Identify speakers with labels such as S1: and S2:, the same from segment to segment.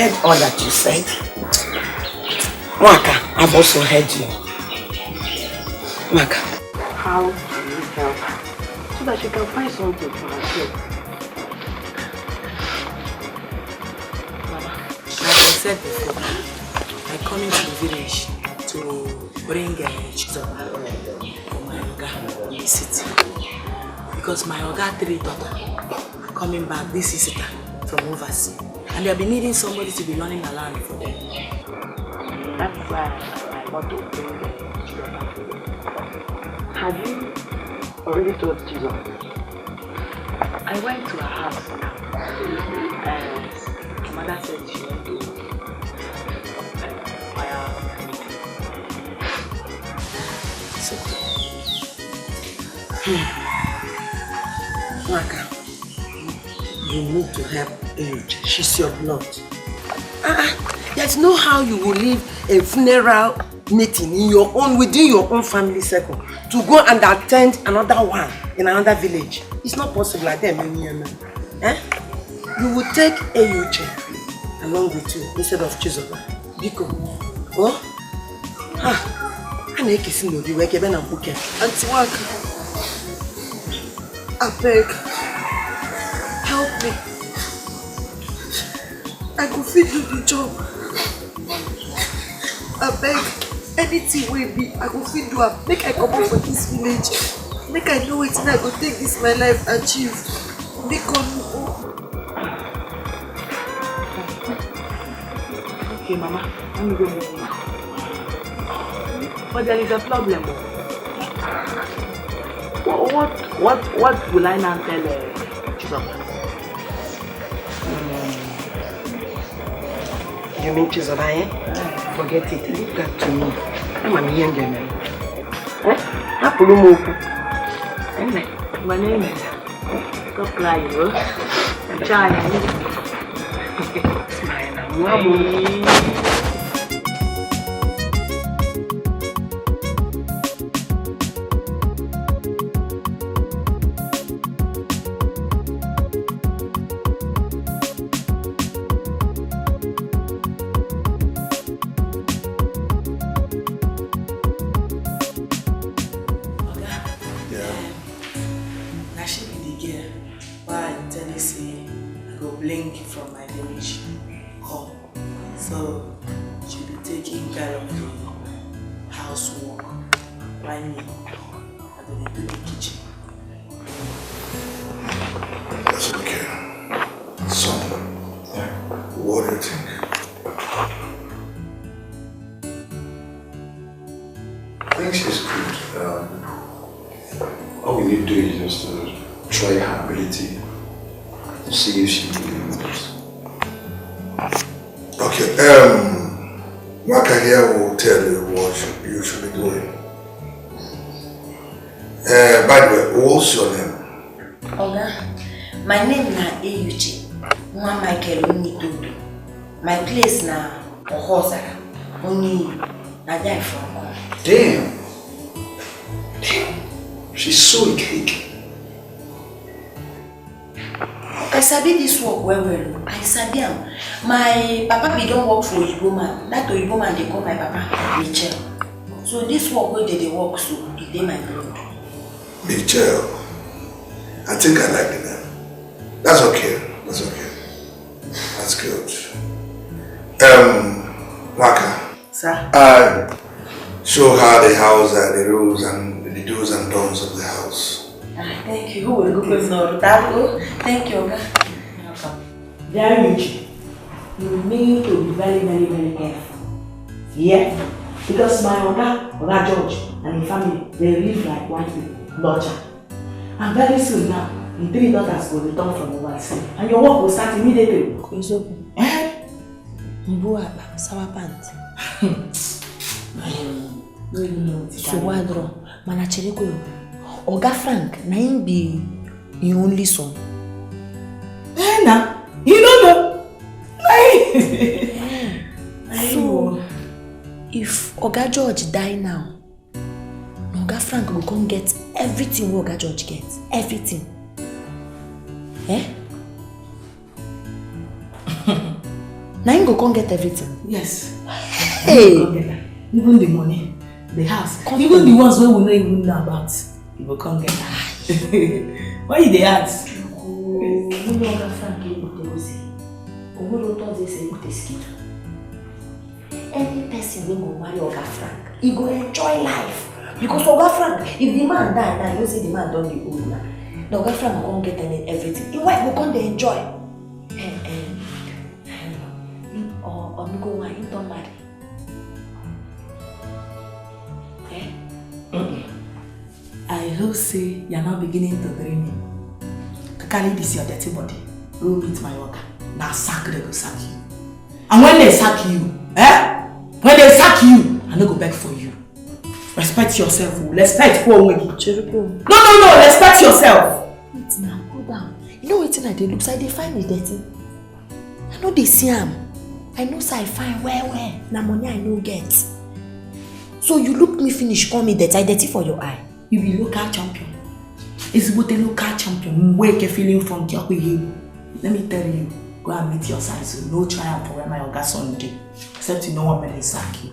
S1: heard all that you said. Mwaka, I've also heard you. Mwaka.
S2: How do you help her? So that she can find something for herself.
S3: Mama, like I said before, I come into the village to bring Chizoba for my Oga in the city. Because my Oga 3 daughters are coming back this visitor from overseas. And they'll be needing somebody to be running the land for them.
S2: That's why I want to bring Chizoba. Have you already told Chizoba? I went to her house and mother said she went to fire
S1: Mwaka, you need to help Age. She's your blood. There's no how you will leave a funeral meeting in your own, within your own family circle, to go and attend another one in another village. It's not possible like that. You will take Ayuche along with you instead of Chizoba. Biko. Oh? I'm kissing you. You wake up and book it.
S4: Auntie Waka, I beg, help me. I could fit do the job. I beg, anything will be, I could fit do. Make I come up for this village. Make I know it and I go take this my life achieve. Make on.
S2: Okay, Mama, let me go home now. But there is a problem. What will I now tell Chizoba?
S1: You mean Chizoba, eh? Forget it. Leave that to me. I'm a young man.
S2: My name is. Stop crying, bro. I'm trying. Smile.
S5: My name na Eyuche. One Michael Ini Edo. My place na Ohozara. Only na there from.
S6: Damn. She's so cake.
S5: I sabi this work well. I sabi am. My papa be don work for Oyibo man. That Oyibo man they call my papa Rachael. So this work where they work so it dey my blood.
S6: Rachael. I think I like it now. That's okay. That's okay. That's good. Waka.
S5: Sir.
S6: Show her the house and the rules and the do's and don'ts of the house.
S5: Thank you. Who will go with no Dago? Thank you, Oga.
S3: Very rich. You need to be very, very, very careful. Yeah? Because my Oga George and his family, they live like white people, lodger. And very soon now, the 3 daughters will return from overseas. And your work will start immediately.
S5: Sour pants. So what wrong? Manachiriko. Oga Frank, na him be your only son.
S3: Now, you don't know.
S5: So, if Oga George die now, Oga Frank will come get everything Oga George gets. Everything. Eh? Now you go come get everything.
S3: Yes.
S5: Hey!
S3: Even the money, the house, even the ones where we don't even know about, you will come get that. Why you they ask?
S5: Oh, you know Oga Frank will say. Omo don't say skit. Any person wey go marry Oga Frank, he go enjoy life. Because Oga Frank, if the man die now, you say the man don't be old now. The Oga Frank go come get everything. The wife will come to enjoy. Or me go one, you don't marry.
S3: I hope say you're now beginning to dream me. To carry this your dirty body, go meet my worker. Now sack they go sack you. And when they sack you, when they sack you, I no go beg for you. Respect yourself. Respect for Wegi. No, respect yourself.
S5: Wait now, go down. You know what I dey look like? They find me dirty. I know they see him. I know say I find where. Na money I no get. So you look me finish, call me dirty. I dirty for your eye.
S3: You be local champion. It's what a local champion. Wake a feeling from Dikeh. Let me tell you, go and meet your size. So no triumph for my Oga Sunday. Except you know what made they sack you.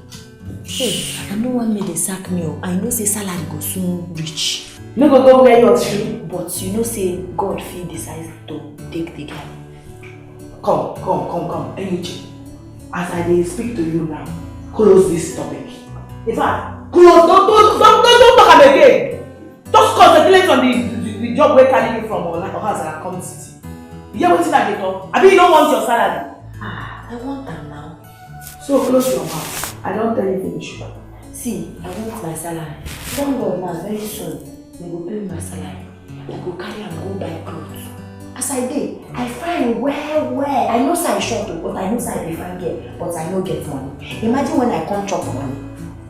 S5: Hey, I know what made they sack me. I know say salary go soon reach.
S3: You no go where you're tree.
S5: But you know say God feel decides to take the guy.
S3: Come. Enuche. As I speak to you now, close this topic. In fact, close. Don't talk about again. Just concentrate on the job we're carrying you from or house and come city. You hear what I talk? I mean, you don't want your salary.
S5: I want them now.
S3: So close your mouth. I don't tell you finish.
S5: See, I want my salary. Thank God now, very soon, they will pay me my salary. I go carry and go buy clothes. As I did, I find where. I know say I short, but I know say I be fine girl, but I no get money. Imagine when I come chop money,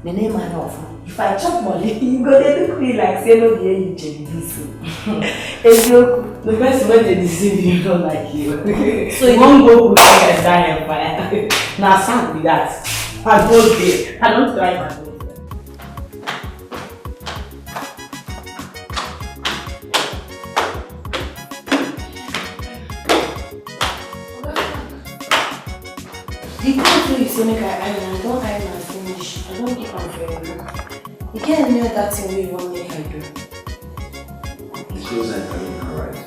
S5: the name man off. If I chop money, you go there look me like say no be any this.
S3: The best way they deceive you don't like you. So you won't go put you die on fire. Now sad with that. I go there. I don't try my best.
S5: The good thing is to make I don't iron and finish. I don't keep on very long. You can't know that thing where you want me to do.
S6: Close and iron, alright?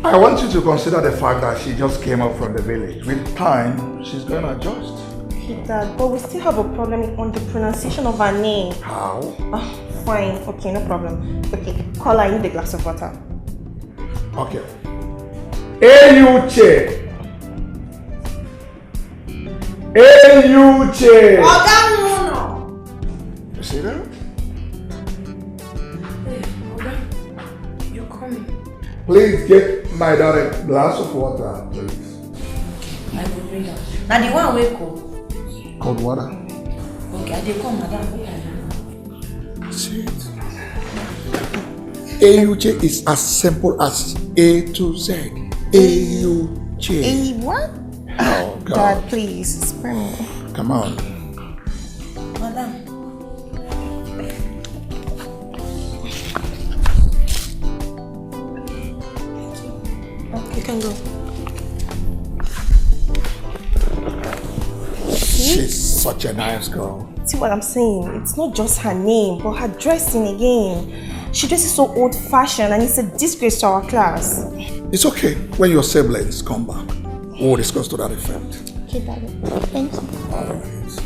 S6: I want you to consider the fact that she just came up from the village. With time, she's going to adjust.
S7: Dad, but we still have a problem on the pronunciation of her name.
S6: How?
S7: fine. Okay, no problem. Okay, call her, I need a glass of water.
S6: Okay. Eyuche! Eyuche!
S7: No.
S6: You see that?
S5: Hey, Oga, you're coming.
S6: Please get my daughter a glass of water, please.
S5: I will bring her. Now the one wake up.
S6: Cold water?
S5: Okay, I dey come, madam.
S6: See it? Eyuche is as simple as A to Z. Eyuche.
S7: Hey, what?
S6: Oh, God.
S7: Dad, please, spare me.
S6: Come on.
S5: Madam.
S7: You can go.
S6: She's such a nice girl.
S7: See what I'm saying? It's not just her name, but her dressing again. She dresses so old-fashioned and it's a disgrace to our class.
S6: It's okay. When your siblings come back, we'll discuss to that effect.
S7: Okay, Daddy. Thank you.
S6: All right.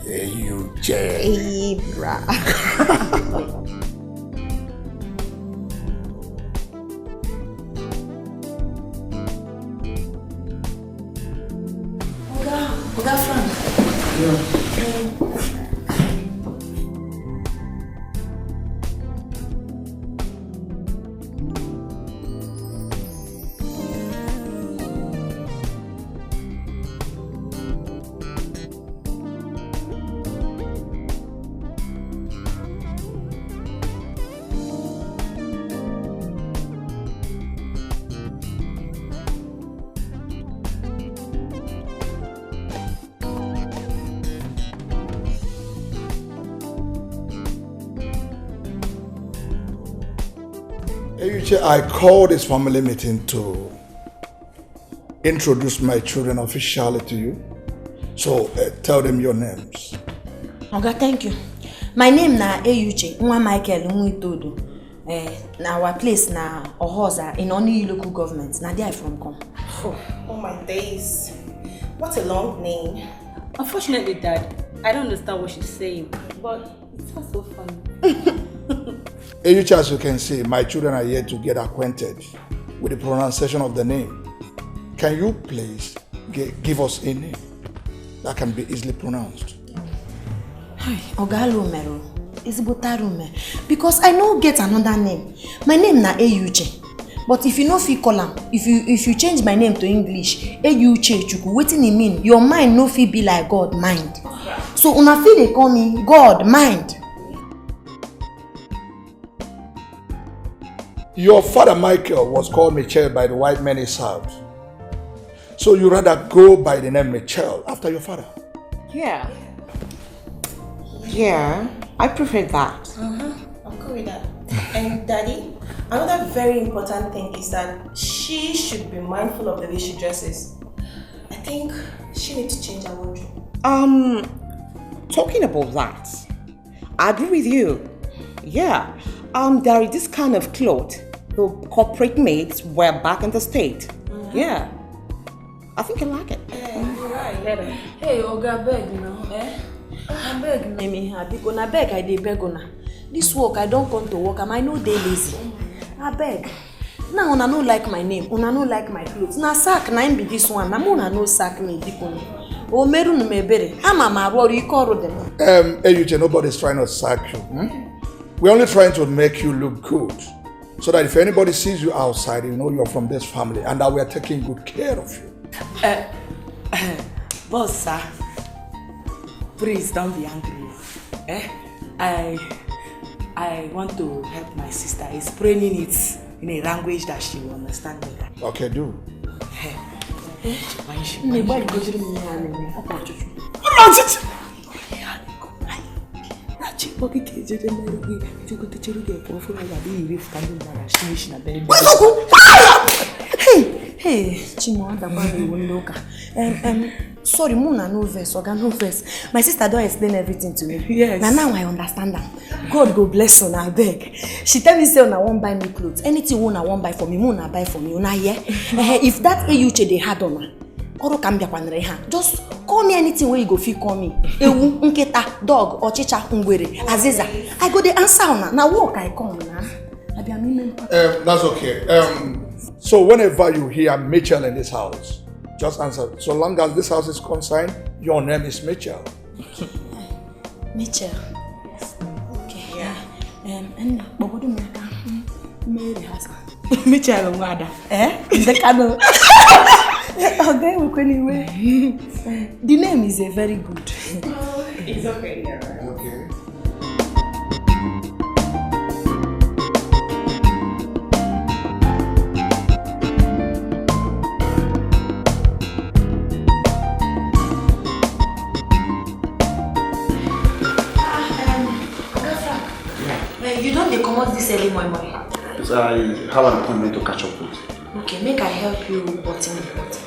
S6: Hey, you Jay.
S7: Hey, brah.
S5: Oga Frank.
S6: Yeah. I called this family meeting to introduce my children officially to you. So tell them your names.
S5: Oga, thank you. My name na Eyuche, Nwa Michael Nwitodo. Na our place na Ohoza in Oni local government. Na there I from come.
S7: Oh my days. What a long name.
S8: Unfortunately, Dad, I don't understand what she's saying, but it sounds so funny.
S6: Eyuche, as you can see, my children are here to get acquainted with the pronunciation of the name. Can you please give us a name that can be easily pronounced?
S5: Hi, Oga Lumero. Isibotarume. Because I no get another name. My name na Eyuche. But if you no fit call am, if you change my name to English, Eyuche Chuku, wetin e mean? Your mind no fit be like God mind. So una fit dey call me God mind.
S6: Your father Michael was called Michelle by the white men he served. So you rather go by the name Michelle after your father?
S7: Yeah. Yeah, I prefer that.
S5: I'm cool with that. And Daddy, another very important thing is that she should be mindful of the way she dresses. I think she needs to change her wardrobe.
S7: Talking about that, I agree with you. Yeah. There is this kind of cloth the corporate maids wear back in the state. Yeah. I think I like it.
S5: You're right.
S8: Hey, Oga, beg now, I beg now.
S5: Me because I beg I dey beg una. This work I don't come to work and I no dey lazy. I beg. Now una no like my name, una no like my clothes. Na sack na be this one. Na una no sack me dikoni. O meru no mebere. Ama ma ru you call them.
S6: Eyuche, nobody's trying to sack you. We're only trying to make you look good. So that if anybody sees you outside, you know you're from this family and that we are taking good care of you.
S3: Boss, sir, please don't be angry. I want to help my sister explaining it in a language that she will understand better.
S6: Okay, do.
S5: Hey, Chimwanda, sorry, Muna no verse, Oga no verse. My sister don't explain everything to me.
S3: Yes.
S5: Now I understand that. God go bless her, I beg. She tell me say una won't buy me clothes. Anything una won't buy for me, Muna buy for me. Una hear? If that Eyuche they had on her, Oro can be a just call me anything where you go feel call me. Ewu, nketa, dog, or chicha, ngwere, aziza. I go the answer now walk I come now.
S6: That's okay. So whenever you hear Mitchell in this house, just answer. So long as this house is concerned, your name is Mitchell.
S5: Mitchell. Okay. Yeah. And what do you Mary has Mitchell Wada. The canoe. Okay, anyway. The name is a very good.
S8: It's okay. Yeah.
S6: Okay.
S5: You don't come out this early morning.
S9: Yes, I have an appointment to catch up with.
S5: Okay, make I help you button the pot.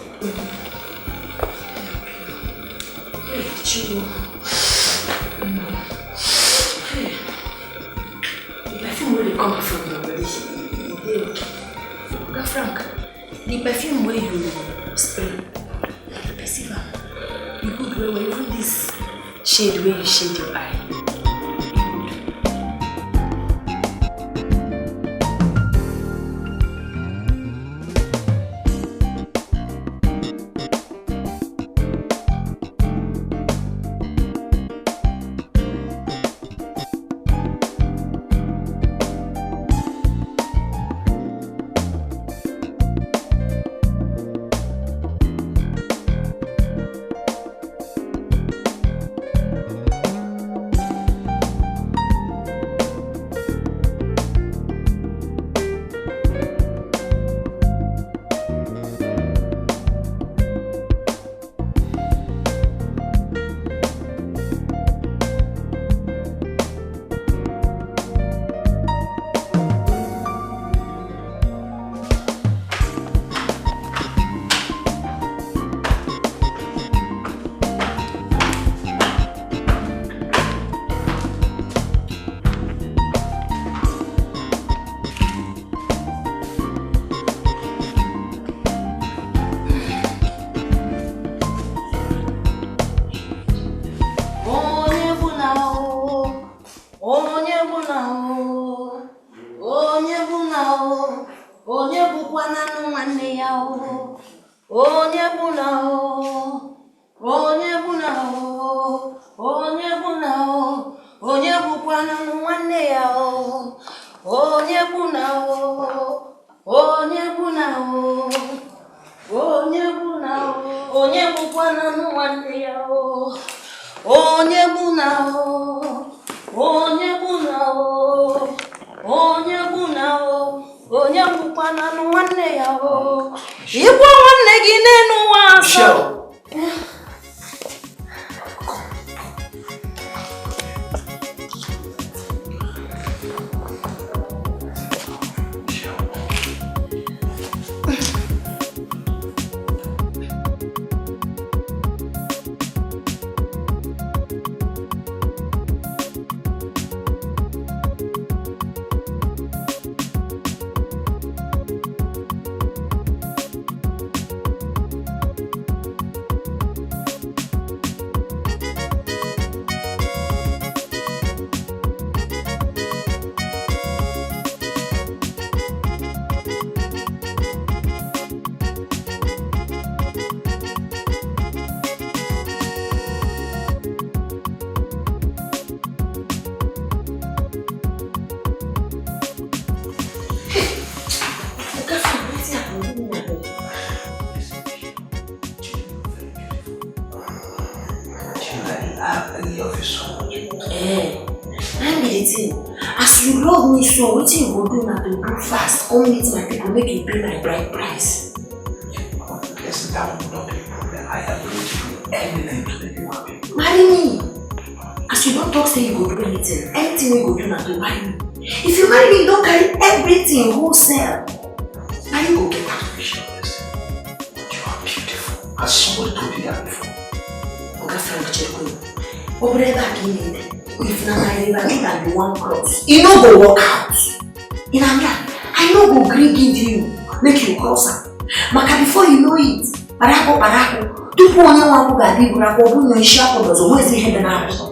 S5: The perfume really come from the body. Frank, the perfume where you spray, perceive the good way where even this shade where you shade your eye. As you love me so, what you go do now to do fast? Come meet my people, make you pay my bride price.
S9: Yes, that will not be a problem. I am going to do anything to make you happy.
S5: Marry me. As you don't talk, say you go do anything we go do now to marry me. If you marry me, don't carry everything wholesale. Now you go get that vision.
S9: You are beautiful. As somebody told you that before.
S5: Okay, Frank Cheko. Over there, if na my river that be one cross, you no go walk out. In Amla, I no go gree give you, make you cross am. Maka before you know it, Barako. Do you want to go back? Barako, no shop or so. Where's the head and house? No,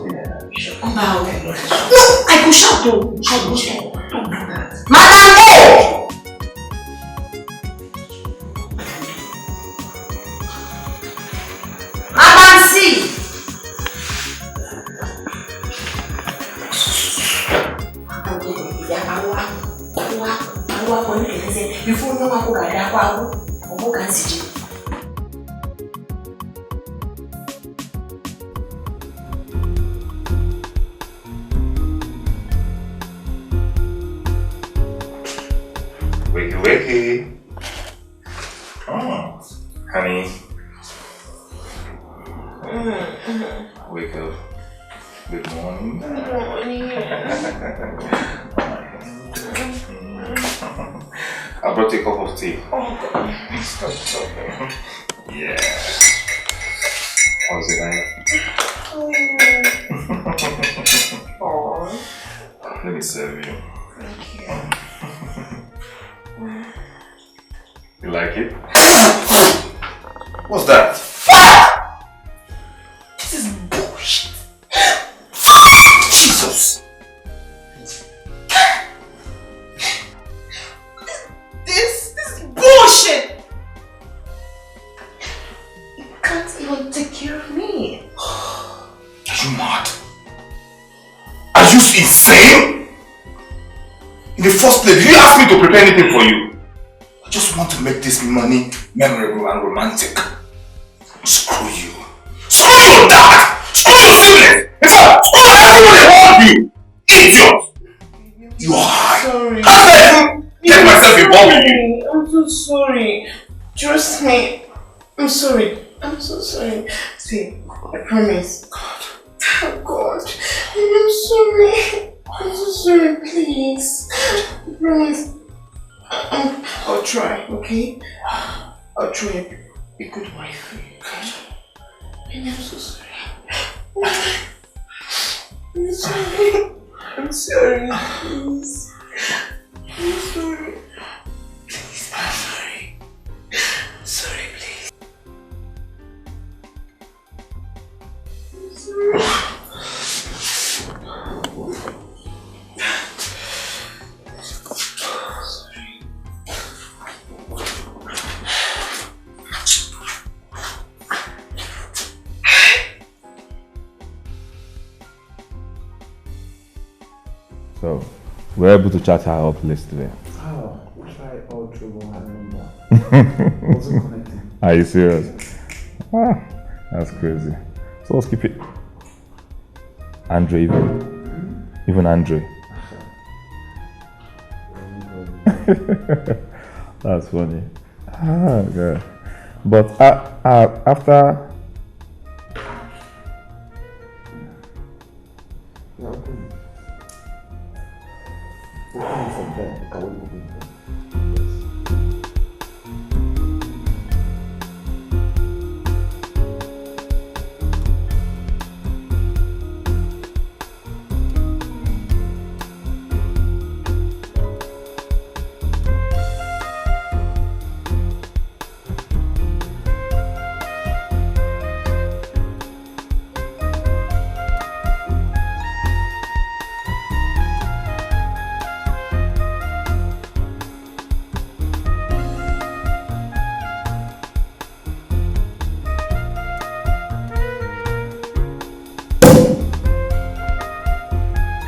S5: I could shout to. Don't do that. Madam! Madam C! Before no one could have a
S10: Wakey. Oh, honey. Wake up. Good morning. Good morning. I brought you a cup of tea. Oh, God. Stop. Yeah. How's it like? Oh. Let me serve you.
S5: Thank you.
S10: You like it? What's that?
S5: This is bullshit.
S10: Jesus!
S5: This is bullshit! You can't even take care of me.
S10: Are you mad? Are you insane? In the first place, you asked me to prepare anything for you. I just want to make this money memorable and romantic. Screw you. Screw your dad! Screw your siblings! In fact, screw everyone around you! Idiot! You are high.
S5: Sorry.
S10: How did I even get myself involved with you?
S5: I'm so sorry. Trust me. I'm sorry. I'm so sorry. See, I promise. God. Oh God. I'm sorry. I'm so sorry, please. I promise. I'll try, okay? I'll try and be a good wife for you, okay? And I'm so sorry. I'm sorry. I'm sorry, please. I'm sorry. Please, I'm sorry. Sorry, please. I'm sorry.
S10: So, we're able to chat her up yesterday.
S11: Oh, try all through one number. Wasn't connecting.
S10: Are you serious? Ah, that's crazy. So let's keep it. Andre even Andre. That's funny. Ah, God. But after.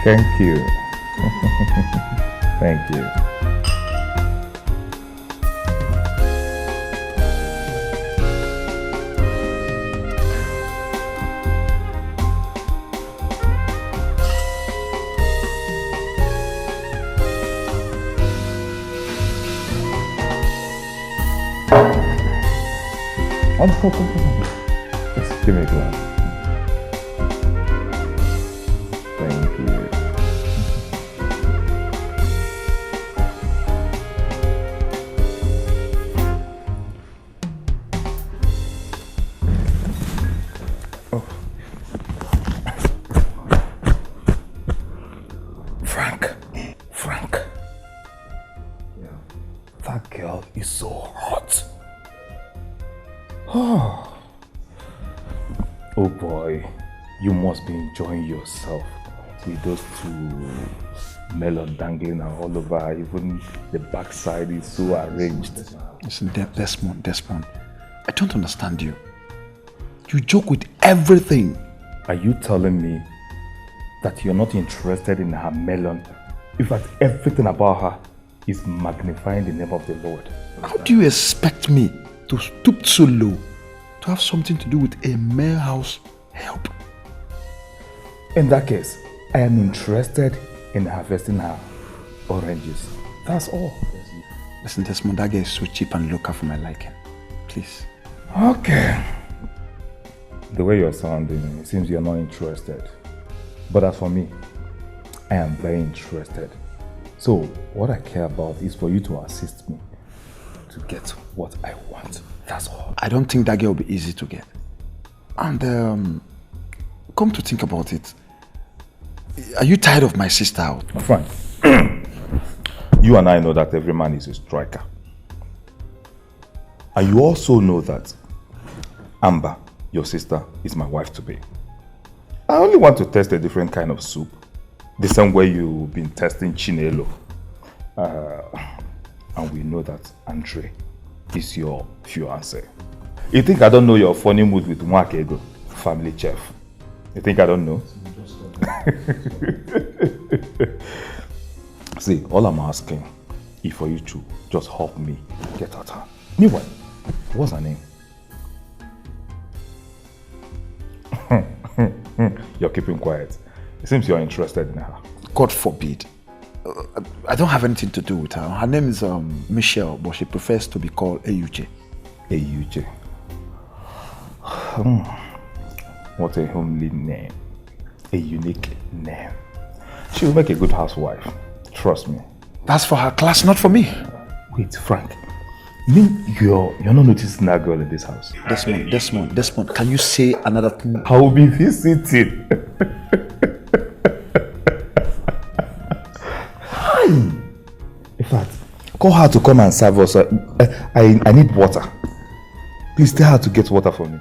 S10: Thank you. Thank you. Come. Just give me a glass. Thank you. Oh. Frank. Yeah. That girl is so hot. Oh boy, you must be enjoying yourself with those two melon dangling all over. Even the backside is so arranged.
S6: Listen, Desmond, I don't understand you. You joke with everything.
S10: Are you telling me that you're not interested in her melon? In fact, everything about her is magnifying the name of the Lord.
S6: How do you expect me to stoop so low to have something to do with a male house help?
S10: In that case, I am interested in harvesting her oranges. That's all.
S6: Listen, Desmond, that girl is so cheap and local for my liking. Please.
S10: Okay. The way you're sounding, it seems you're not interested. But as for me, I am very interested. So, what I care about is for you to assist me to get what I want. That's all.
S6: I don't think that girl will be easy to get. And, come to think about it, are you tired of my sister out?
S10: Fine. You and I know that every man is a striker. And you also know that Amber, your sister, is my wife to be. I only want to test a different kind of soup. The same way you've been testing Chinelo. And we know that Andre is your fiancé. You think I don't know your funny mood with Nwakedo, family chef? You think I don't know? See, all I'm asking is for you to just help me get at her. Meanwhile, what's her name? You're keeping quiet. It seems you're interested in her.
S6: God forbid. I don't have anything to do with her. Her name is Michelle, but she prefers to be called Eyuche.
S10: Eyuche. What a homely name. A unique name. She will make a good housewife. Trust me.
S6: That's for her class, not for me.
S10: Wait, Frank. You mean you're not noticing that girl in this house?
S6: Desmond, can you say another thing?
S10: I will be visiting. Hi. In fact, call her to come and serve us. I need water. Please tell her to get water for me.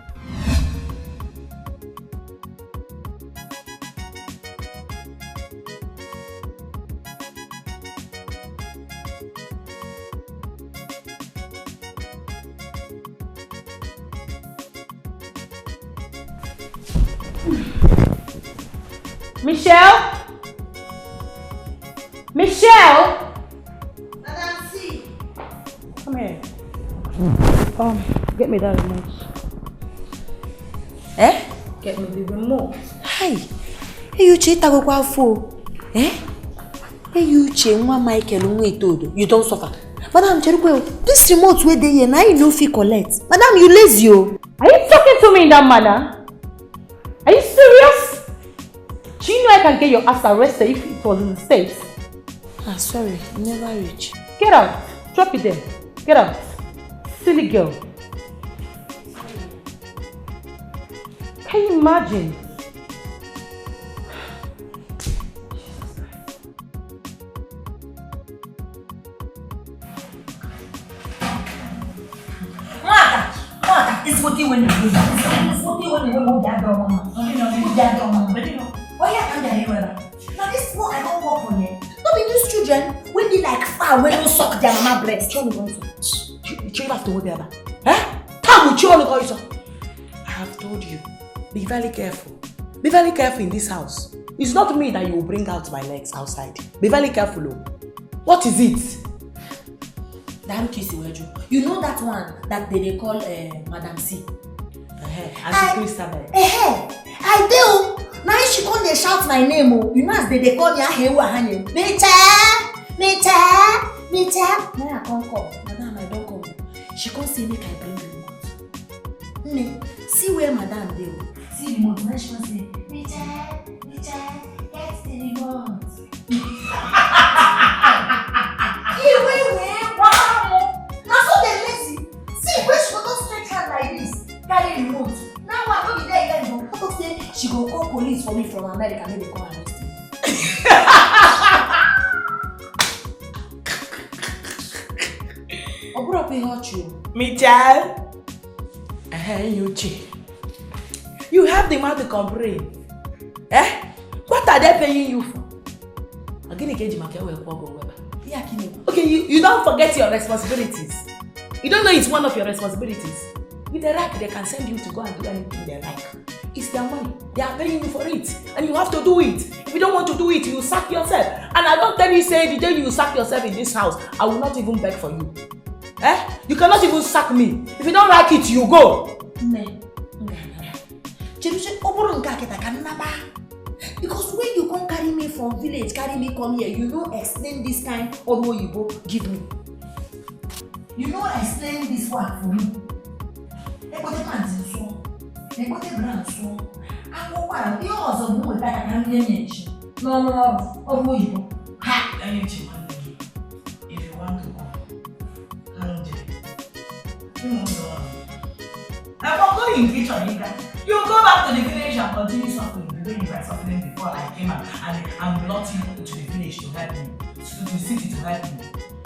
S8: Michelle? Michelle?
S4: Madam C.
S8: Come here. Get me that remote.
S5: Eh?
S8: Get me the remote.
S5: Hi. Hey, you cheat go for. Eh? Hey, you cheat one Michael Ini Edo. You don't suffer. Madam Cherukwe, this remote where they now you no fit collect. Madam, you lazy oh.
S8: Are you talking to me in that manner? Are you serious? Do you know I can get your ass arrested if it was in the States?
S5: Ah, sorry, never reach.
S8: Get out. Drop it there. Get out. Silly girl. Can you imagine?
S5: Mother, it's what you want to do. It's what you want to do. Oh yeah, I'm there. Now this one I don't work for you. Not be these children when they like far when you suck their mama breast. You have to hold their back. Eh?
S3: I have told you, be very careful. Be very careful in this house. It's not me that you will bring out my legs outside. Be very careful. What is it?
S5: Damn kissy weju. You know that one that they call Madam C. I do. Now she come they shout my name. Oh. You know as they call me Hewa Mita. Now I can't come. Madam, I don't come. She can't say make I bring the remote. See where Madam dey. See the remote. Now she can't say Mita, get the remote. Wow. Now so they lazy. See where she go just straight hand like this. Carry remote. Now I don't be there again. How to say she go call police for me from America. Maybe come arrest me. Oburo pay hurt you.
S3: Michelle? You have the mouth to complain. Eh? What are they paying you for? Okay, you don't forget your responsibilities. You don't know it's one of your responsibilities. With the right, they can send you to go and do anything they like. It's their money. They are paying you for it. And you have to do it. If you don't want to do it, you sack yourself. And I don't tell you, say, the day you sack yourself in this house, I will not even beg for you. Eh? You cannot even sack me. If you don't like it, you go.
S5: Because when you come carry me from village, carry me come here, you know explain this kind or what you go give me. You know explain this one for me. No. Ha!
S3: If you want to go, I'm going in kitchen, you go back to the village and continue suffering the way you were suffering before I came out and brought you to the village to help me, to the city to help me.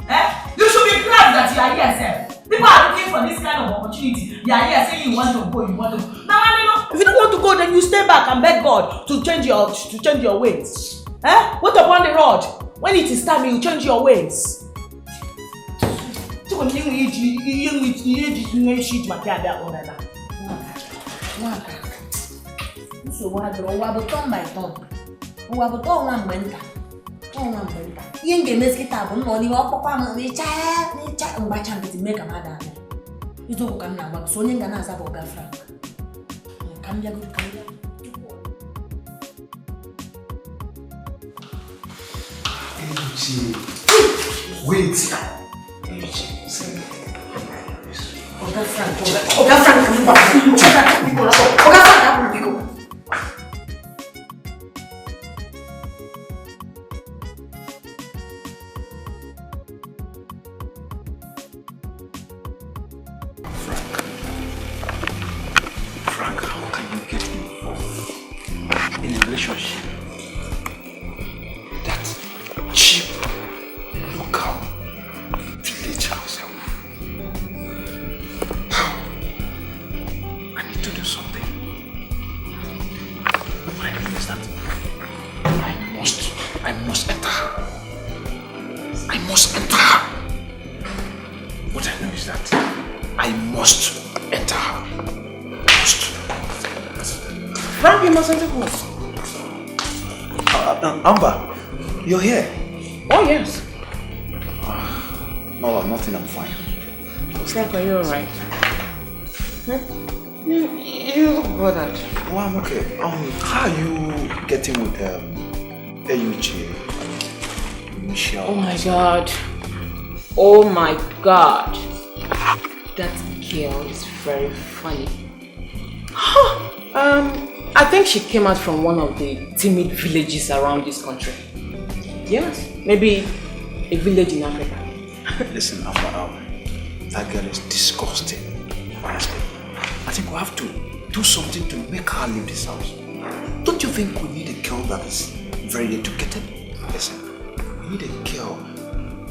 S3: Eh? You should be glad that you are here, sir. People are looking for this kind of opportunity. You are here saying you want to go, you want to go. Now, if you don't want to go, then you stay back and beg God to change your ways. Eh? Wait upon the rod. When it is time, you change your ways.
S5: So what turn by turn. One winter. Yenge meskita bon no ni papa me cha mbacha ngiti make amada. Izo ko kamna ba so nyenga na sabo ga Frank. Kambia go kambia.
S9: Wait.
S5: Oga Frank, Oga Frank,
S9: Frank, how can you get involved in a relationship that cheap, local village house? How? I need to do something. My idea is that I must enter her. I must enter her. What I know is that I must enter her.
S3: Frank, you must enter who?
S9: Amber, you're here.
S3: Oh, yes.
S9: No, nothing, I'm fine.
S3: Frank, are you alright? You look bothered.
S9: Oh, I'm okay. How are you getting with AUG? Michelle?
S3: Oh my god. Oh my god. That girl is very funny. I think she came out from one of the timid villages around this country. Yes, maybe a village in Africa.
S9: Listen, Amber, that girl is disgusting. Honestly, I think we have to do something to make her leave this house. Don't you think we need a girl that is very educated? Listen, we need a girl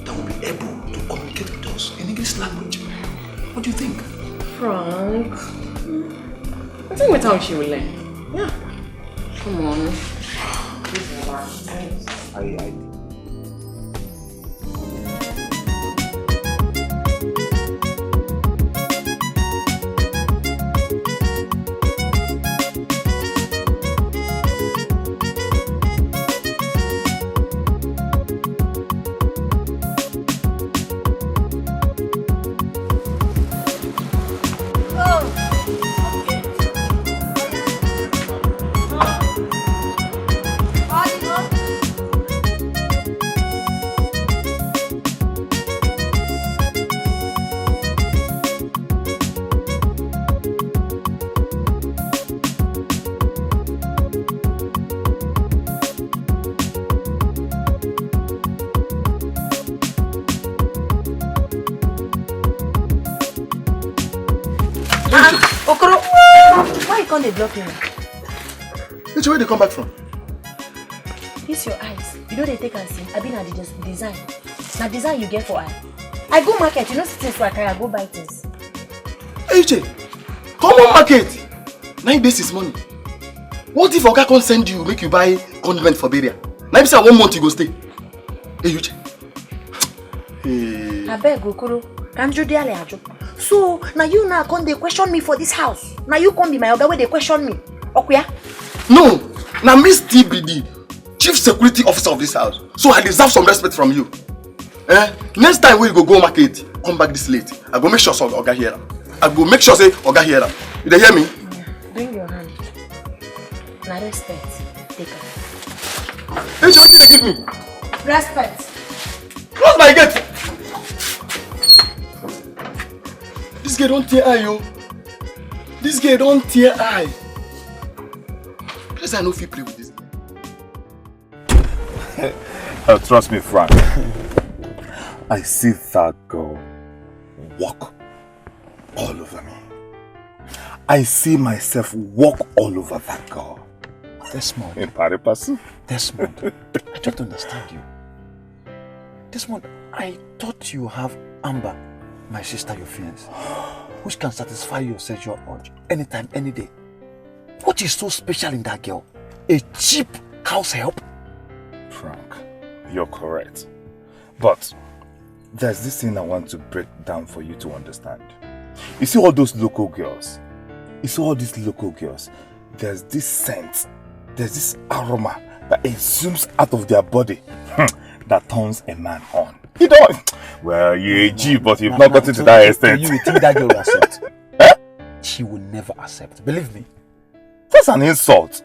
S9: that will be able to communicate with us in English language. What do you think?
S3: Frank, I think with time she will learn. Yeah. Come on.
S9: I
S5: Okoro, why you can't they block me?
S9: Which way they come back from?
S5: It's your eyes. You know they take and see. I been at the design. Now design you get for eye. I go market, you know things for I go buy things.
S9: AJ,
S12: Common market. 9 days is money. What if Oga can't send you, make you buy condiment for burial? Now if say 1 month you go stay. Hey, you check. Hey.
S5: I beg Okoro. So now you now come they question me for this house. Now you come be my Oga where they question me. Okuya?
S12: No. Now Miss T be the chief security officer of this house. So I deserve some respect from you. Next time we go market, come back this late. I go make sure so Oga hear am. I go make sure say Oga hear am. You dey hear me?
S5: Yeah. Bring your hand. Now respect. Take it.
S12: Hey, what did they give me?
S5: Respect.
S12: Close my gate. This girl don't tear eye, yo. This girl don't tear eye. Please, I know if you play with this girl.
S10: Trust me, Frank. I see that girl walk all over me. I see myself walk all over that girl.
S9: Desmond.
S10: In Paripasu.
S9: Desmond, I don't understand you. Desmond, I thought you have Amber, my sister, your fiance, which can satisfy your sexual urge anytime, any day. What is so special in that girl? A cheap house help?
S10: Frank, you're correct. But there's this thing I want to break down for you to understand. You see all those local girls? There's this scent, there's this aroma that exudes out of their body that turns a man on. You don't. Well, you're a G, but you've not gotten to that extent.
S9: You think that girl will accept? She will never accept. Believe me.
S10: That's an insult.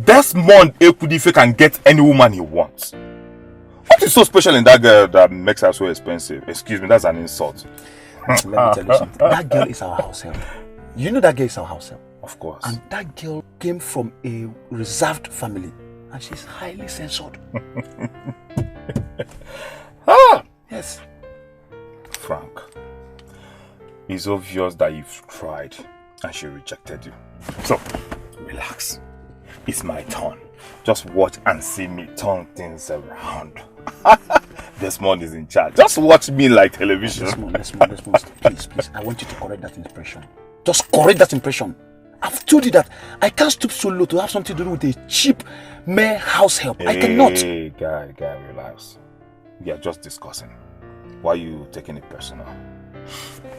S10: Desmond Ekudife can get any woman he wants. What is so special in that girl that makes her so expensive? Excuse me, that's an insult.
S9: Let me tell you something. That girl is our house help. You know that girl is our house help?
S10: Of course.
S9: And that girl came from a reserved family. And she's highly censored. Yes.
S10: Frank, it's obvious that you've tried and she rejected you. So, relax. It's my turn. Just watch and see me turn things around. Desmond is in charge. Just watch me like television.
S9: Desmond, please, I want you to correct that impression. Just correct that impression. I've told you that I can't stoop so low to have something to do with a cheap mere house help. I cannot.
S10: Hey, guy, relax. We are just discussing. Why are you taking it personal?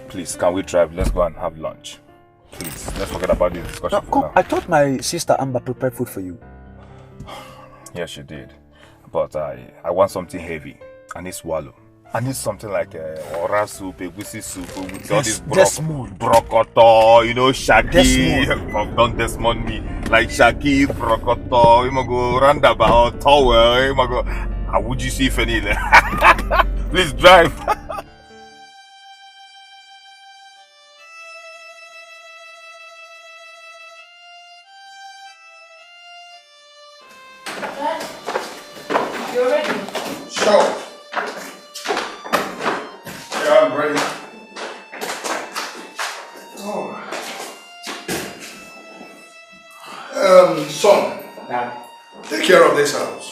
S10: Please, can we drive? Let's go and have lunch. Please, let's forget about this discussion.
S9: No, come. I thought my sister Amber prepared food for you.
S10: Yes, she did. But I want something heavy. I need swallow. I need something like ora soup, egusi soup with all this brocoto, you know, shaki. Don't Desmond me. Like shaki, brocoto, you might go roundabout, towel, you might go. How would you see if any? Please drive.
S8: You're ready?
S6: Sure. Yeah, I'm ready. Oh. Son, take care of this house.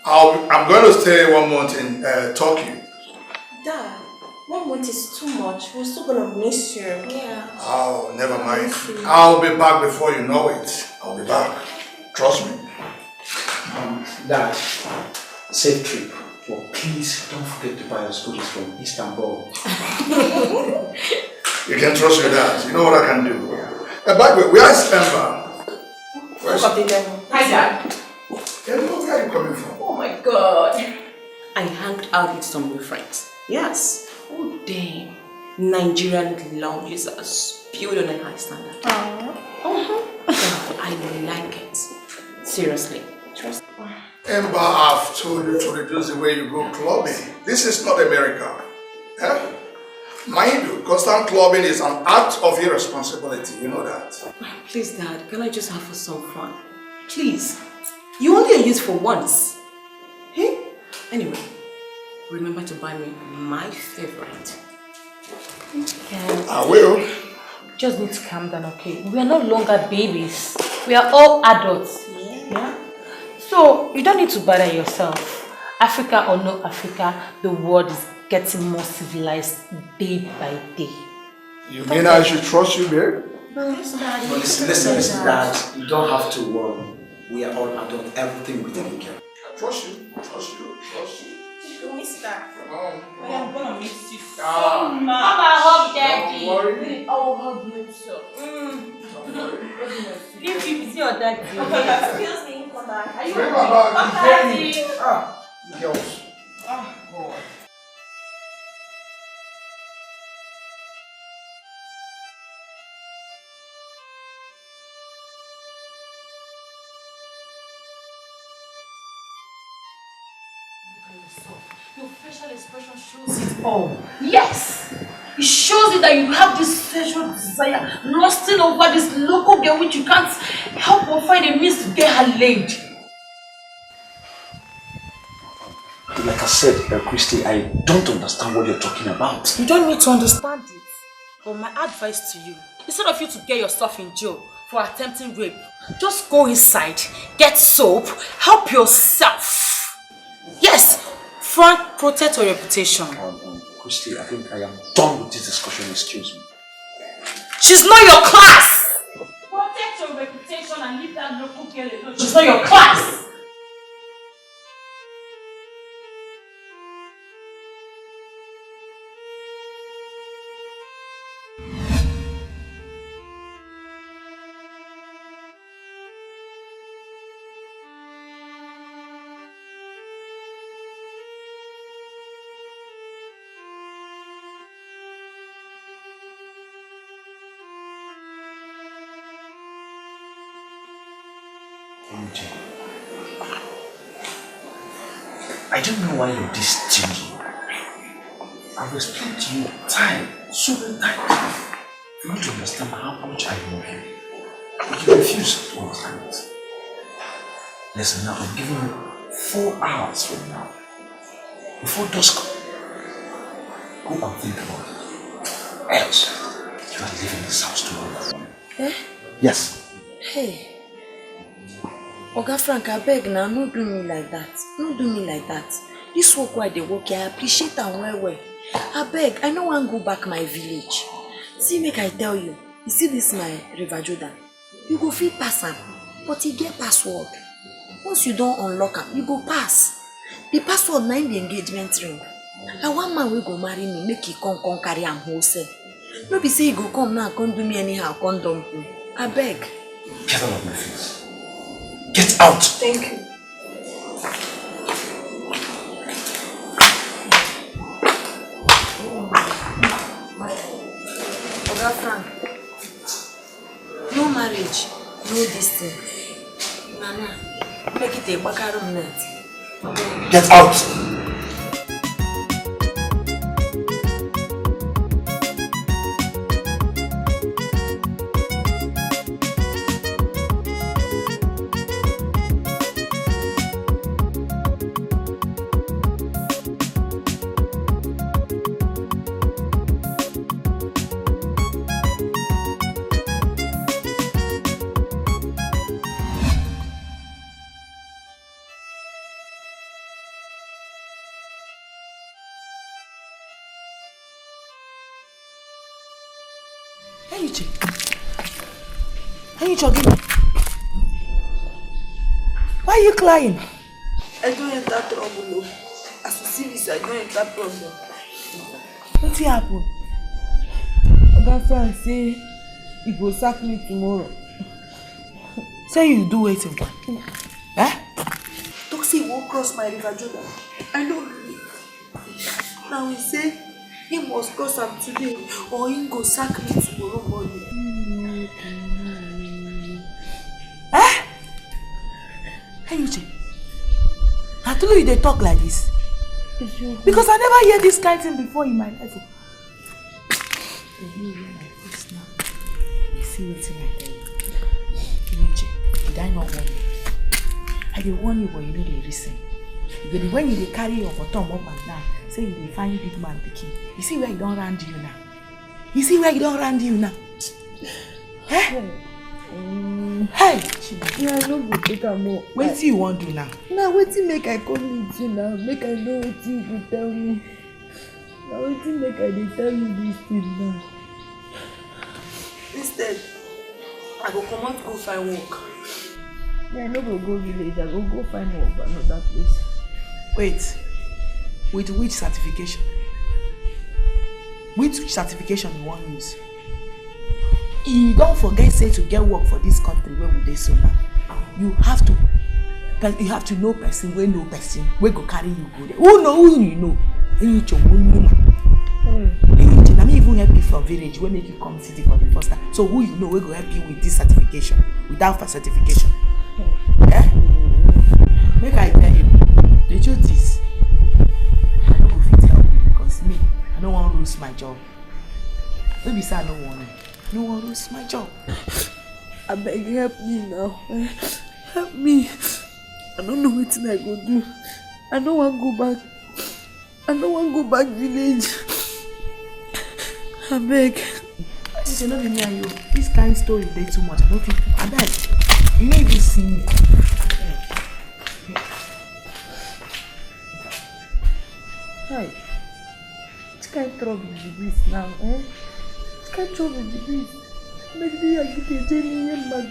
S6: I'm going to stay 1 month in Tokyo.
S7: Dad, 1 month is too much. We're still gonna miss you. Yeah.
S6: Oh, never mind. I'll be back before you know it. I'll be back. Trust me.
S11: Dad, safe trip. But please don't forget to buy us goodies from Istanbul.
S6: You can trust your dad. You know what I can do. By the way, where is Ember? Where's
S8: Hi, Dad.
S6: Where are you coming from?
S7: Oh my God. I hanged out with some new friends. Yes. Oh damn. Nigerian lounges are built on a high standard. I like it. Seriously. Trust me.
S6: Ember, I've told you to reduce the way you go clubbing. This is not America. Eh? Mind you, constant clubbing is an act of irresponsibility. You know that.
S7: Please, Dad, can I just have some fun? Please. You only are used for once. Hey? Anyway, remember to buy me my favorite.
S8: Okay.
S6: I will.
S8: Just need to calm down, okay? We are no longer babies. We are all adults. Yeah? So, you don't need to bother yourself. Africa or no Africa, the world is getting more civilized day by day.
S6: You mean I should trust you, babe?
S11: Yes, Dad. No, listen, Dad. You don't have to worry. We are all adults. Everything will be taken care of.
S6: I trust you. Trust you.
S7: You miss that.
S6: Oh.
S7: I am gonna miss you so
S8: Mama,
S7: much.
S8: hug Daddy.
S6: Don't worry.
S8: I will hug you so.
S6: Don't worry.
S8: If you see your daddy.
S7: Excuse me, come back.
S8: Are you
S6: Bring
S8: okay?
S6: my bag.
S8: Daddy.
S6: Girls.
S8: Oh. Your facial expression shows it all. Yes! It shows you that you have this sexual desire lusting over this local girl which you can't help but find a means to get her laid.
S9: Like I said, Christy, I don't understand what you're talking about.
S8: You don't need to understand it. But my advice to you, instead of you to get yourself in jail for attempting rape, just go inside, get soap, help yourself. Yes! Frank, protect your reputation.
S9: Christy, I think I am done with this discussion. Excuse me.
S8: She's not your class! Protect your reputation and leave that local girl alone. She's not your class!
S9: I don't know why you're this stingy. I've explained to you so many times. You need to understand how much I love you. But you refuse to understand it. Listen, now I'm giving you 4 hours from now. Before dusk, go and think about it. Else, you are leaving this house tomorrow morning.
S5: Eh?
S9: Yes.
S5: Hey. Oga Frank, I beg now, don't do me like that. Don't do me like that. This work where they work, I appreciate them well. I beg, I don't want to go back my village. See, make I tell you, you see this my River Jordan? You go feel pass am, but you get password. Once you don't unlock am, you go pass. The password na in the engagement ring. I want man will go marry me, make he come carry am wholesale. No be say he go come now, come do me anyhow, come dump me. I beg.
S9: Get out of my face. Get out!
S5: Thank you. Oga Frank, no marriage, no this thing. Nana, make it a bakarum net.
S9: Get out!
S3: Why are you crying?
S4: I don't enter trouble. As you see this, I don't enter trouble.
S3: What happened?
S4: Oga Frank say he go sack me tomorrow.
S3: Say you do waiting. Eh?
S4: Talk say he won't cross my River Jordan. I don't believe. Now he say he must cross am today or he go sack me tomorrow morning.
S3: Eh? Hey, Uche. I told you they talk like this. Because I never hear this kind of thing before in my life. You see what's in my head. Uche, did I not warn you? I did warn you, but you know they listen. Because when you carry your bottom up and down, say you find big man picking. You see where you don't run you now. You see where you don't run you now. Eh? Hey!
S4: Yeah, I no go take am more.
S3: What do you want to do now?
S4: Now wetin make I come meet you now? Make I know wetin you go tell me. Now wetin make I dey tell you this thing now? Instead, I go come out go find work.
S2: Yeah, I no go village, I go find work for another place.
S3: Wait, with which certification? Which certification you want use? You don't forget say to get work for this country where we dey so now. You have to know person wey know person wey go carry you go there. Who know who you know? I mean even help you from village wey make you come city for the first time. So who you know wey go help you with this certification? Without certification. Eh? Make I tell you, the truth is, I no go fit help you because me, I no wan lose my job. No be say I no want it. No wan lose my job.
S2: I beg you, help me now. Help me. I don't know what I go do. I don't want to go back. I don't want to go back village. I beg.
S3: It's not be me and you. This kind of story dey too much. I don't think. I beg. You no even see me.
S2: Hi. What kind of trouble is this now, eh? What kind of trouble is this? Maybe I get a journey in my...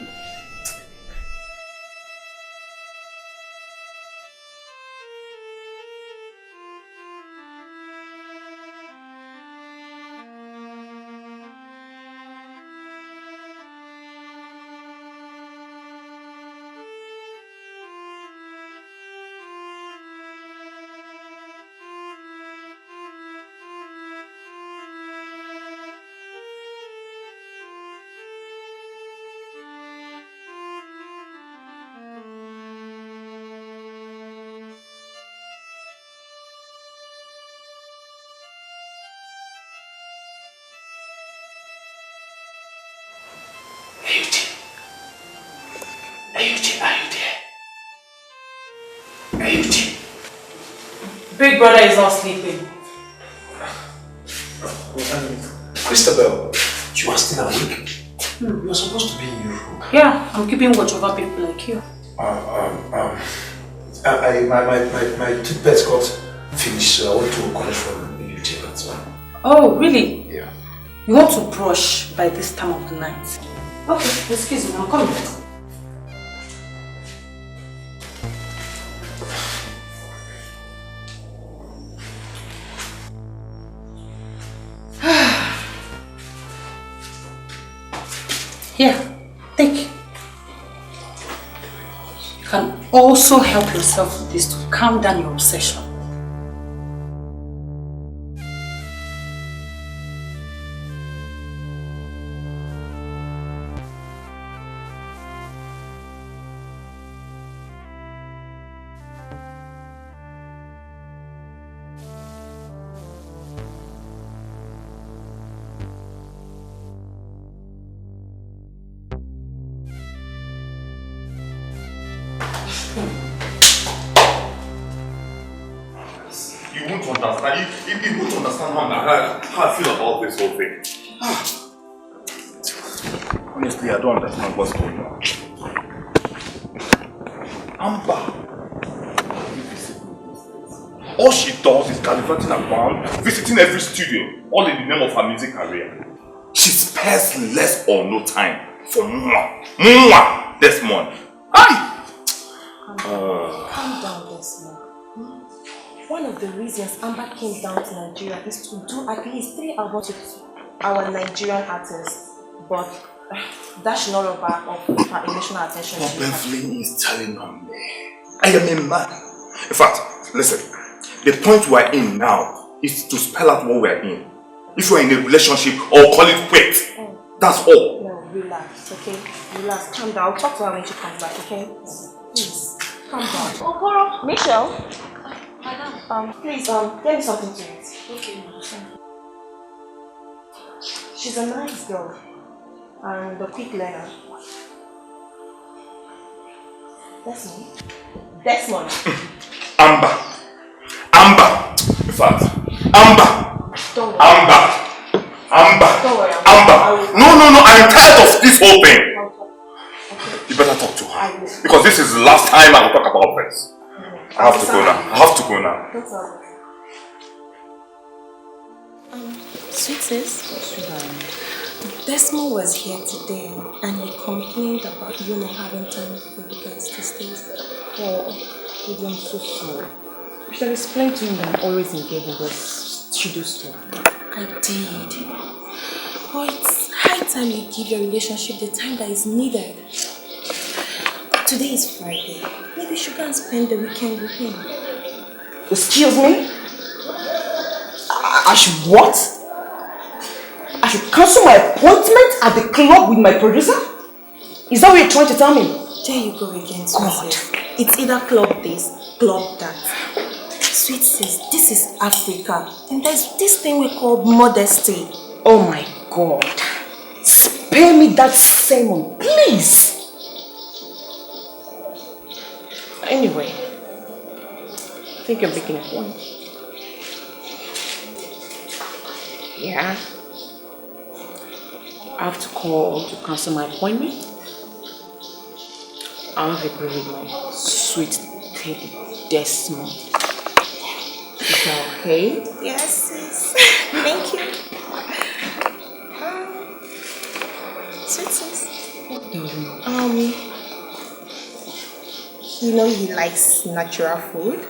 S8: Big brother is not sleeping.
S11: Christabel, you are still awake. You are supposed to be in your room.
S8: Yeah, I'm keeping watch over people like you.
S11: My toothpaste got finished, so I want to collect from the UT, that's why.
S8: Oh, really?
S11: Yeah.
S8: You want to brush by this time of the night? Okay, excuse me, I'm coming. Here, take. You can also help yourself with this to calm down your obsession.
S10: You won't understand how I feel about this whole thing. Honestly, I don't understand what's going on. Amber. All she does is gallivanting around, visiting every studio, all in the name of her music career. She spares less or no time for mwah, Desmond.
S5: Calm down, Desmond. One of the reasons Amber came down to Nigeria is to do at least 3 albums with our Nigerian artists, but that should not rub off her emotional attention.
S10: What Beverly is telling on me. I am a man. In fact, listen, the point we're in now is to spell out what we're in. If we're in a relationship or call it quits, that's all.
S5: No, relax, okay? Relax, calm down. I'll talk to her when she comes back, okay? Please, calm down. Oh, Michelle. Madam. Please, get me something to eat. Okay, madam. She's a nice girl and a quick learner. Desmond.
S10: Amber. In fact, Amber.
S5: Don't worry.
S10: Amber.
S5: Don't worry.
S10: Amber. No, I'm tired of this whole thing. Okay. You better talk to her. Because this is the last time I will talk about this. I have to go now.
S5: Don't worry.
S13: Sweet sis. Desmond was here today and he complained about you not having time for you guys these days.
S7: Oh, I'm so sorry. You should explain to him that I'm always engaged in this schedule stuff.
S13: I did. But it's high time you give your relationship the time that is needed. Today is Friday. Maybe you should go and spend the weekend with him.
S7: Excuse me? I should what? I should cancel my appointment at the club with my producer? Is that what you're trying to tell me?
S13: There you go again, sweet. It's either club this, club that. Sweet sis, this is Africa. And there's this thing we call modesty.
S7: Oh my God. Spare me that sermon, please. Anyway, I think you're making a point. Yeah. I have to call to cancel my appointment. I'll have a agree with my sweet baby Desmond. Is that okay?
S13: Yes, sis. Thank you. Sweet sis. You know he likes natural food.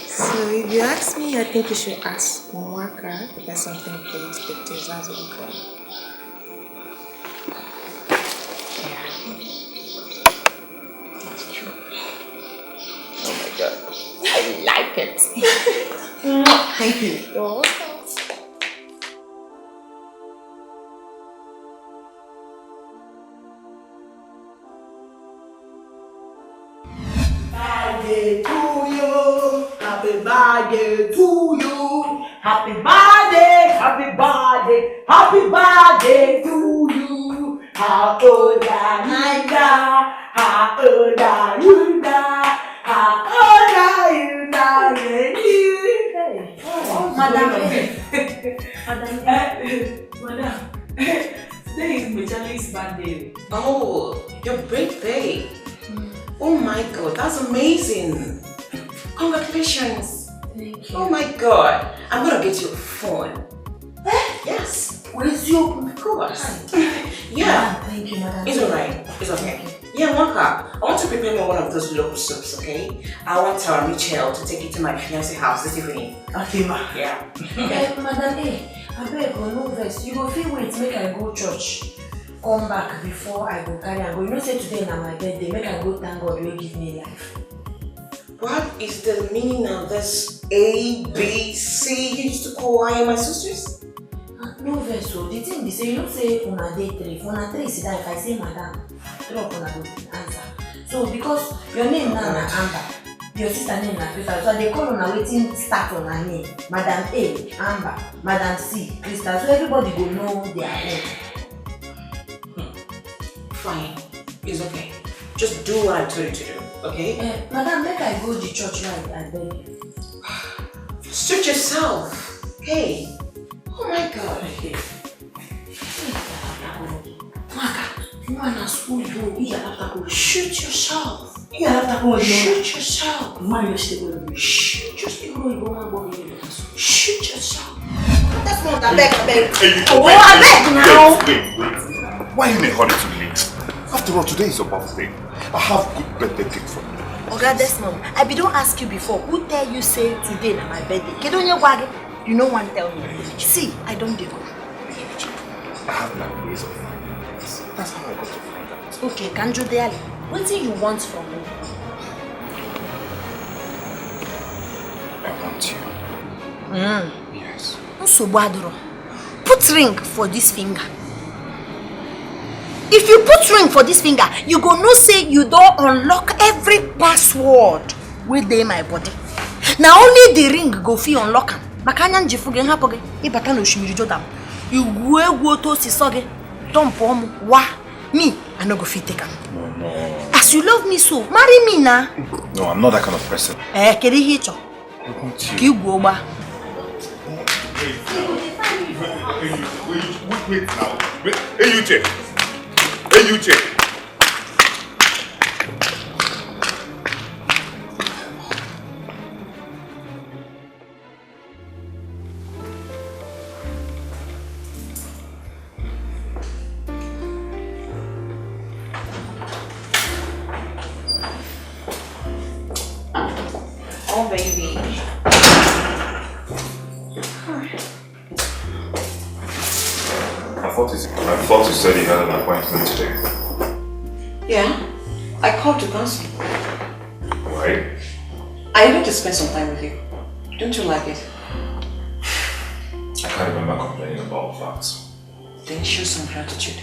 S13: So if you ask me, I think you should ask Mwaka if there's something for you to take to his house with you.
S7: That's true. Oh my God. I like it. Thank you.
S13: You're welcome.
S1: Birthday to you, happy birthday to you, happy birthday, happy birthday, happy birthday to you. How old are you now? How old are you now? How old are you now?
S2: Madam, today is Michele's birthday.
S3: Oh, your birthday. Oh my God, that's amazing. Congratulations.
S2: Thank you.
S3: Oh my God. I'm gonna get you a phone. Yes.
S2: Where's your
S3: Of course. Yeah.
S2: Madam, thank you, madam.
S3: It's alright. It's okay. Yeah, Mwaka, I want to prepare me one of those local soups, okay? I want Rachael to take you to my fiancé house this evening.
S2: Okay, ma.
S3: Yeah.
S2: Madam, I beg you, no vex. You go feel wait, make I go church. Come back before I go carry and go. You know, say today na my birthday, make I go thank God will give me life.
S3: What is the meaning of this A, B, C? You used to call I and my sisters?
S2: No vex, so the thing be say, you know, say una day three. For una three, sit down. If I say madam, three of una go answer. So because your name now na Amber, your sister name na Crystal, so they call una waiting start on her name. Madam A, Amber, Madam C, Crystal. So everybody go know their own.
S3: Fine. It's okay. Just do what I told you to do, okay?
S2: Madam, make I go to church right, I beg you.
S3: Suit yourself. Hey. Oh my God.
S2: Maka, you want to school, you have to go. Shoot yourself.
S3: You have to go.
S2: Shoot yourself. Shoot yourself. Shoot yourself.
S1: That's not a beg.
S10: Oh,
S1: I beg now.
S10: Wait. Why are you in a hurry to leave? After all, today is your birthday. I have good birthday cake for you.
S5: Oga Desmond, I be don't ask you before. Who tell you say today na my birthday? Get on your wagon. You no one tell me. See, I don't do.
S10: I have my ways of finding this. That's how I got to find out.
S5: Okay, Kanjo Deali, what do you want from me?
S10: I want you. Yes.
S5: So Badro, put ring for this finger. If you put ring for this finger, you go no say you don't unlock every password within my body. Now only the ring go fee unlock am. Makanya njifuge hapoge. Ibata no shimiri jodam. You go to sisoge. Don't bomb wa me. I no go fit take am.
S10: No.
S5: As you love me so, marry me na.
S10: No, I'm not that kind of person.
S5: Kedi hicho.
S10: I want you.
S5: Ki go ba.
S10: Wait now. Hey, you check. Hey, you check.
S5: Oh, baby.
S10: I thought you said you had an appointment today.
S7: Yeah, I called to cancel.
S10: Why?
S7: I need to spend some time with you. Don't you like it?
S10: I can't remember complaining about that.
S7: Then show some gratitude.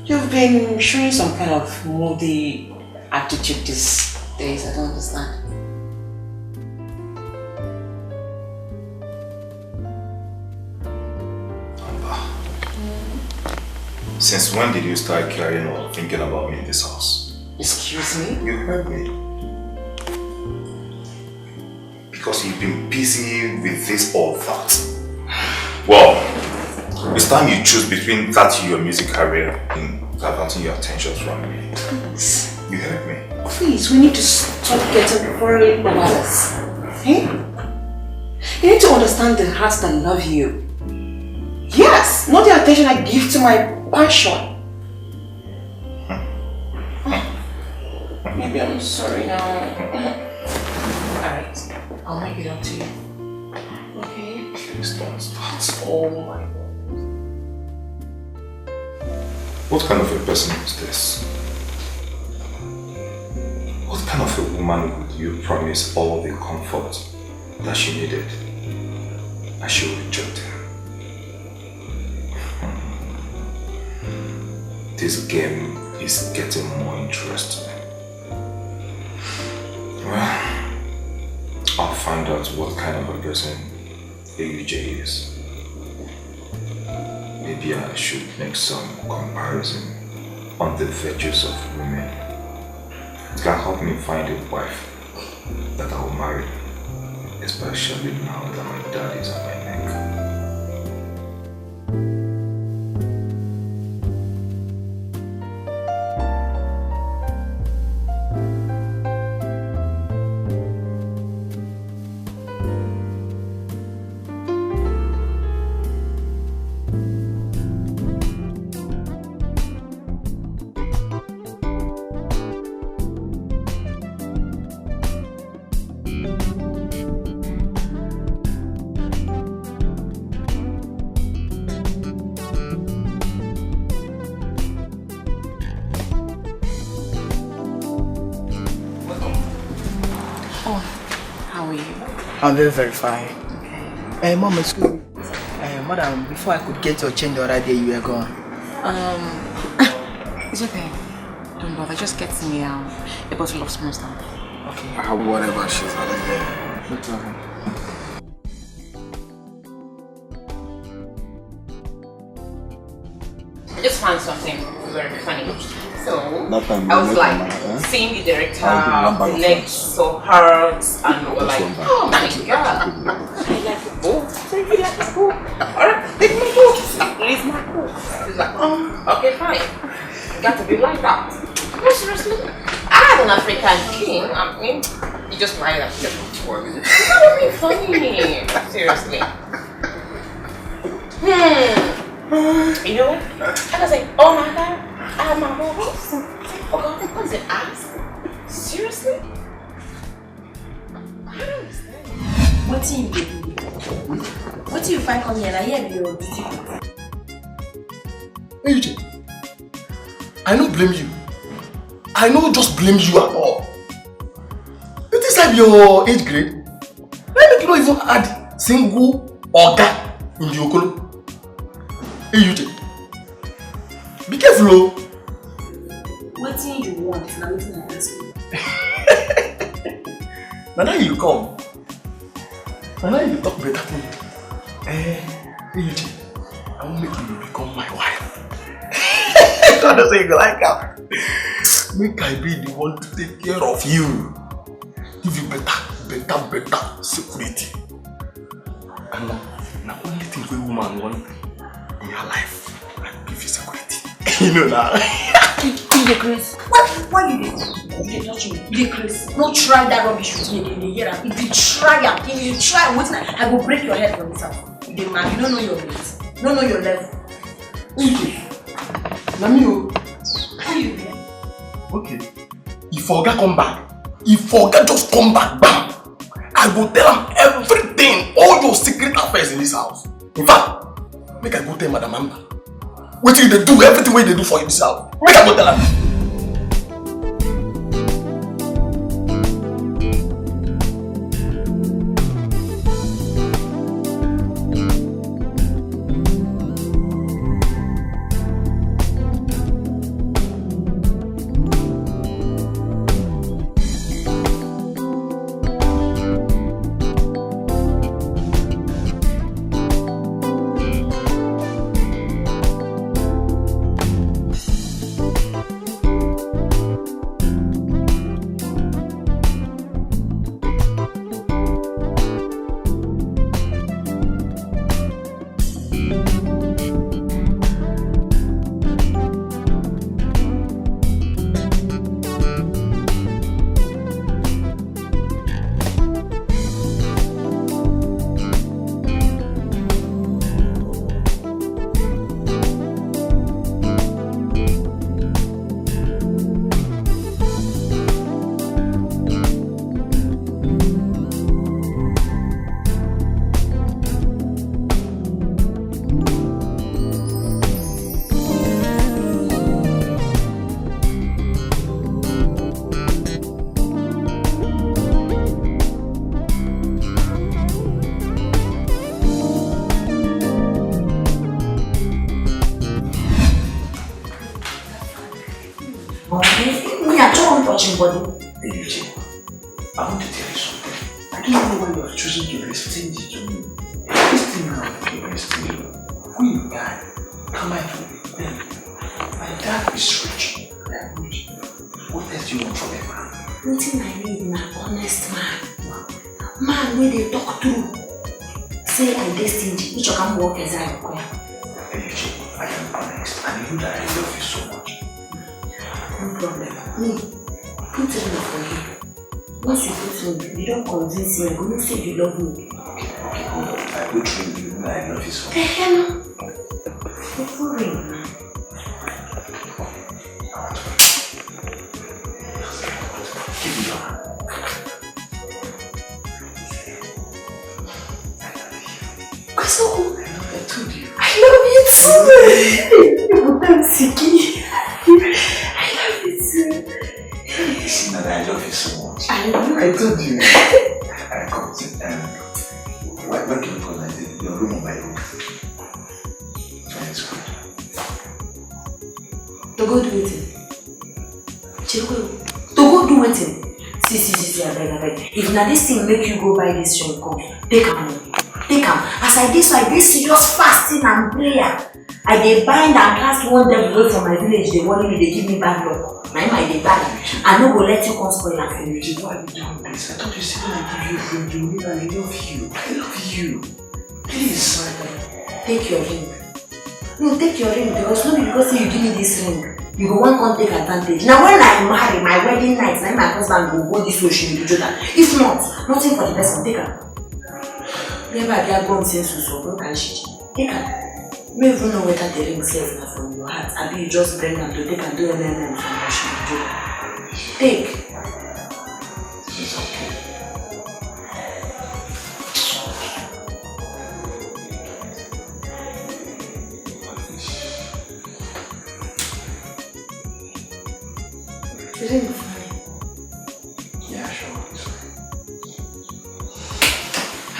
S7: You've been showing some kind of moody attitude these days. I don't understand.
S10: Since when did you start caring or thinking about me in this house?
S7: Excuse me?
S10: You heard me. Because you've been busy with this or that. Well, it's time you choose between that and your music career and diverting your attention from me.
S7: Please.
S10: You heard me.
S7: Please, we need to stop getting worried about this. Hey? You need to understand the hearts that love you. Yes, not the attention I give to my passion. Maybe I'm sorry now. Alright, I'll make it up to you. Okay?
S10: Please don't start.
S7: Oh my God.
S10: What kind of a person is this? What kind of a woman would you promise all the comfort that she needed and she would reject it? This game is getting more interesting. Well, I'll find out what kind of a person AUJ is. Maybe I should make some comparison on the virtues of women. It can help me find a wife that I will marry, especially now that my dad is on my neck.
S14: I'm very, very fine. Okay. Mom, excuse me. Madam, before I could get your change the other day, you were gone.
S8: It's okay. Don't bother. Just get me a bottle of small stuff.
S14: Okay.
S12: Whatever she's having there.
S14: No problem.
S8: I just found something very funny. So,
S12: I
S8: was like seeing the director, the legs so hurt, and we were like, oh my god, I like the book. So you like the book? Alright, take my book. Release my book. He's like, okay, fine. Got to be like that. No, seriously. I had an African king. I mean, he just lied up. It's not really funny. Seriously. You know what? I was like, oh my god. I have my whole house. Oh God, what is it? Ass? Seriously? I don't understand.
S5: What do you do? What do you find on here? I hear you're beautiful.
S12: Hey, UJ. I don't blame you. I don't just blame you at all. You think like your age grade? Why make you not even add single organ in the okolo? Hey, UJ. Be careful, oh.
S5: What do you want? Now it's not asking.
S12: Now you come. Now you talk better to me. Yuji, I will make you become my wife. I don't say you like her. Make I be the one to take care of you. Give you better security. And the only thing a woman wants in her life, I will give you security. You know that.
S5: You dey Chris. Why you dey? You dey touch me. You dey Chris. Don't try that rubbish with me again. You hear that? If you try am, if you try, wait now, I will break your head from this house. You dey mad. You don't know your weight. You don't know your level.
S12: Okay. Let me know.
S5: Who you there?
S12: Okay. If Oga come back, If Oga just come back, bam, I will tell him everything, all your secret affairs in this house. In fact, make I go tell Madam Amber. What till they do everything what they do for you this house. Make I go tell her.
S9: Body. Hey, Eugene, I want to tell you something. I don't know why you have chosen to extend it to me. This thing now is extend you. Who you die, come out with them. My dad is rich. I am rich. What else do you want from a man?
S5: Nothing I need na honest man. Man wey dey talk true. Say I dey stingy, each of them work as I require.
S9: Hey, Eugene, I am honest and you know that I love you so much.
S5: No problem. Me. Put it in for you. Once you put it in, you don't convince me. I'm going to say you love me.
S9: Okay, hold on. I will train you. I love you so much.
S5: The hell? It's boring, man.
S9: Give me your hand.
S5: So,
S9: I told you.
S5: I love you too. I'm sicky. I love you too.
S9: Listen, I love you so much.
S5: I know.
S9: I told you. I come to why can you call it? Your room or my room?
S5: To go do it. To go do it. See, I beg. If now this thing make you go buy this shop, come. Take am. As I did so, I did serious fasting and prayer. I dey bind and cast one devil away from my village. They worry me, they give me bad luck. Now I dey bind. I no go let you come spoil and finish.
S9: Why are you doing this? I thought you said when I give you a drink, you mean I love you. I love you. Please.
S5: Take your ring. No, take your ring because you give me this ring. You go one come take advantage. Now when I marry my wedding night, now my husband will go this way, she will do that. If not, nothing for the person. Take her. Never get gone since so don't can she. Take her. You don't even know whether the ring says that from your heart. I mean, you just bring her to take and do anything from what she will do. Take.
S9: It's okay.
S5: The ring is fine.
S9: Yeah, sure.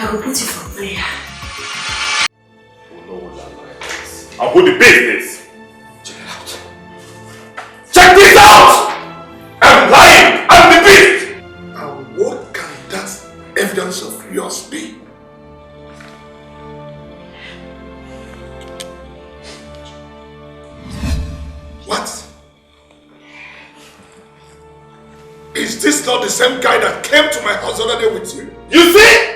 S5: I will put you for prayer.
S10: I'll put the business. Check it out. Check this out! I'm lying! I'm the beast!
S6: And what can that evidence of yours be? What? Is this not the same guy that came to my house the other day with you?
S10: You see?